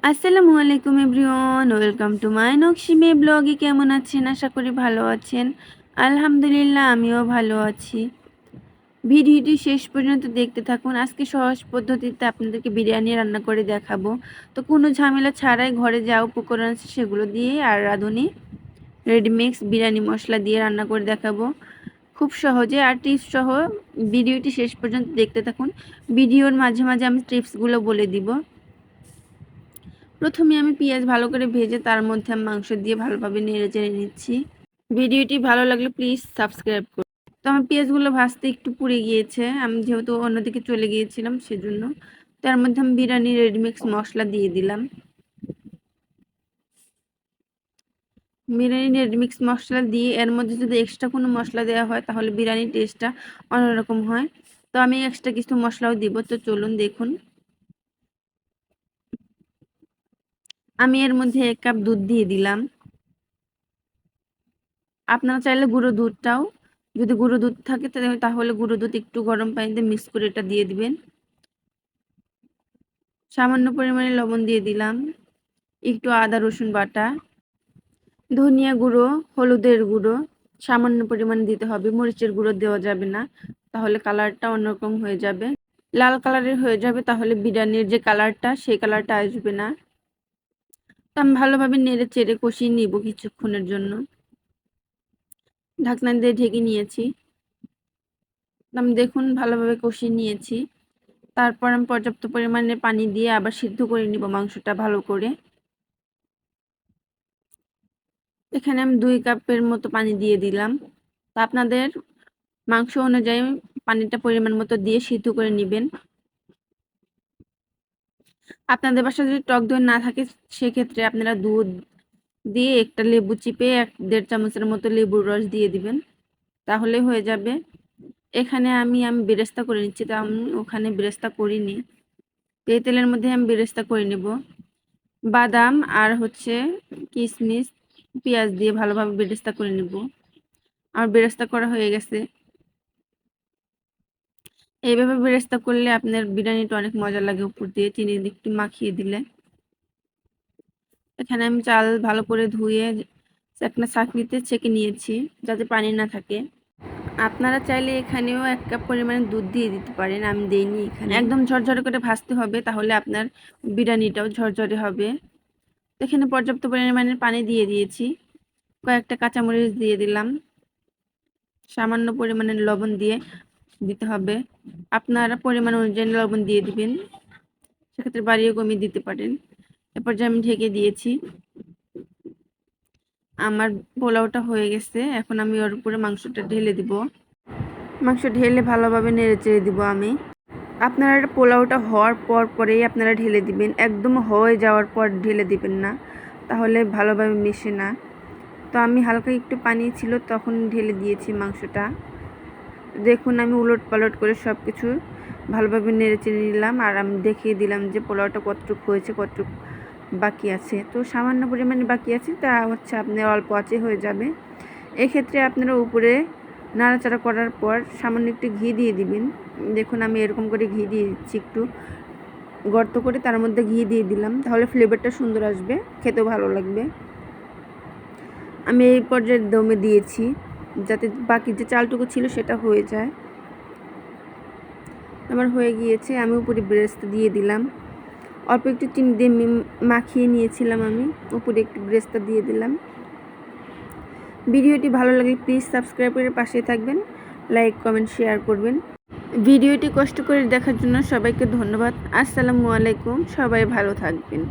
আসসালামু আলাইকুম everyone, welcome to my নকশিমে ব্লগে। কেমন আছেন? আশা করি ভালো আছেন। আলহামদুলিল্লাহ, আমিও ভালো আছি। ভিডিওটি শেষ পর্যন্ত দেখতে থাকুন। আজকে সহজ পদ্ধতিতে আপনাদেরকে বিরিয়ানি রান্না করে দেখাবো। তো কোনো ঝামেলা ছাড়াই ঘরে যা উপকরণ আছে সেগুলো দিয়ে আর রাঁধুনি রেডিমিক্স বিরিয়ানি মশলা দিয়ে রান্না করে দেখাবো খুব সহজে আর টিপস সহ। ভিডিওটি শেষ পর্যন্ত দেখতে থাকুন। ভিডিওর মাঝে মাঝে আমি টিপসগুলো বলে দিব। প্রথমে আমি পেঁয়াজ ভালো করে ভেজে তার মধ্যে আমি মাংস দিয়ে ভালোভাবে নেড়ে চেড়ে নিচ্ছি। ভিডিওটি ভালো লাগলে প্লিজ সাবস্ক্রাইব করুন। তো আমার পেঁয়াজগুলো ভাজতে একটু পুড়ে গিয়েছে, আমি যেহেতু অন্যদিকে চলে গিয়েছিলাম সেজন্য। তার মধ্যে আমি বিরিয়ানি রেডিমিক্স মশলা দিয়ে দিলাম। বিরিয়ানি রেডিমিক্স মশলা দিয়ে এর মধ্যে যদি এক্সট্রা কোনো মশলা দেওয়া হয় তাহলে বিরিয়ানির টেস্টটা অন্যরকম হয়। তো আমি এক্সট্রা কিছু মশলাও দিব। তো চলুন দেখুন। আমি এর মধ্যে 1 কাপ দুধ দিয়ে দিলাম। আপনারা চাইলে গুঁড়ো দুধটাও, যদি গুঁড়ো দুধ থাকে তাহলে গুঁড়ো দুধ একটু গরম পানিতে মিক্স করে এটা দিয়ে দিবেন। সামান্য পরিমাণে লবণ দিয়ে দিলাম, একটু আদা রসুন বাটা, ধনিয়া গুঁড়ো, হলুদের গুঁড়ো সামান্য পরিমাণে দিতে হবে। মরিচের গুঁড়ো দেওয়া যাবে না, তাহলে কালারটা অন্যরকম হয়ে যাবে, লাল কালারের হয়ে যাবে, তাহলে বিরিয়ানির যে কালারটা সেই কালারটা আসবে না। তো আমি ভালোভাবে নেড়ে চেড়ে কষিয়ে নিব কিছুক্ষণের জন্য। ঢাকনা দিয়ে ঢেকে নিয়েছি। আমি দেখুন ভালোভাবে কষিয়ে নিয়েছি। তারপর আমি পর্যাপ্ত পরিমাণে পানি দিয়ে আবার সিদ্ধ করে নিব মাংসটা ভালো করে। এখানে আমি 2 কাপের মতো পানি দিয়ে দিলাম। তা আপনাদের মাংস অনুযায়ী পানিটা পরিমাণ মতো দিয়ে সিদ্ধ করে নেবেন। আপনাদের বাসায় যদি টক দই না থাকে সেক্ষেত্রে আপনারা দুধ দিয়ে একটা লেবু চিপে 1-1.5 চামচের মতো লেবুর রস দিয়ে দিবেন, তাহলে হয়ে যাবে। এখানে আমি বেরেস্তা করে নিচ্ছি, তো আমি ওখানে বেরেস্তা করিনি। এই তেলের মধ্যে আমি বেরেস্তা করে নেব। বাদাম আর কিশমিশ পেঁয়াজ দিয়ে ভালোভাবে বেরেস্তা করে নেব। আমার বেরেস্তা করা হয়ে গেছে। এইভাবে বেরেস্তা করলে আপনার বিরিয়ানিটা অনেক মজা লাগে, উপর দিয়ে চিনি একটু মাখিয়ে দিলে। এখানে আমি চাল ভালো করে ধুয়ে একটা ছাঁকনিতে ছেঁকে নিয়েছি যাতে পানি না থাকে। আপনারা চাইলে এখানেও 1 কাপ পরিমাণে দুধ দিয়ে দিতে পারেন, আমি দেইনি। এখানে একদম ঝরঝরে করে ভাজতে হবে, তাহলে আপনার বিরিয়ানিটাও ঝরঝরে হবে। এখানে পর্যাপ্ত পরিমাণে পানি দিয়ে দিয়েছি। কয়েকটা কাঁচামরিচ দিয়ে দিলাম। সামান্য পরিমাণে লবণ দিয়ে দিতে হবে। আপনারা পরিমাণ অনুযায়ী লবণ দিয়ে দিবেন, সেক্ষেত্রে বাড়িয়ে কমিয়ে দিতে পারেন। এরপর যে আমি ঢেকে দিয়েছি। আমার পোলাওটা হয়ে গেছে। এখন আমি ওর উপরে মাংসটা ঢেলে দিব। মাংস ঢেলে ভালোভাবে নেড়ে চেড়ে দিব আমি। আপনারা পোলাওটা হওয়ার পরেই আপনারা ঢেলে দিবেন, একদম হয়ে যাওয়ার পর ঢেলে দিবেন না, তাহলে ভালোভাবে মিশে না। তো আমি হালকা একটু পানি ছিল তখন ঢেলে দিয়েছি মাংসটা। দেখুন আমি উলট পালট করে সব কিছু ভালোভাবে নেড়ে চেড়ে নিলাম, আর আমি দেখিয়ে দিলাম যে পোলাওটা কতটুকু হয়েছে, কতটুকু বাকি আছে। তো সামান্য পরিমাণে বাকি আছে, তা আপনার অল্প আঁচে হয়ে যাবে। এক্ষেত্রে আপনারা উপরে নাড়াচাড়া করার পর সামান্য একটু ঘি দিয়ে দিবেন। দেখুন আমি এরকম করে ঘি দিয়ে দিচ্ছি, একটু গর্ত করে তার মধ্যে ঘি দিয়ে দিলাম, তাহলে ফ্লেভারটা সুন্দর আসবে, খেতেও ভালো লাগবে। আমি এই পর্যায়ে দমে দিয়েছি যাতে বাকি যে চালটুকু ছিল সেটা হয়ে যায়। আমার হয়ে গিয়েছে। আমি উপরে বেরেস্তা দিয়ে দিলাম, অল্প একটু চিনি দিয়ে মাখিয়ে নিয়েছিলাম, আমি উপরে একটু বেরেস্তা দিয়ে দিলাম। ভিডিওটি ভালো লাগলে প্লিজ সাবস্ক্রাইব করে পাশে থাকবেন, লাইক কমেন্ট শেয়ার করবেন। ভিডিওটি কষ্ট করে দেখার জন্য সবাইকে ধন্যবাদ। আসসালামু আলাইকুম, সবাই ভালো থাকবেন।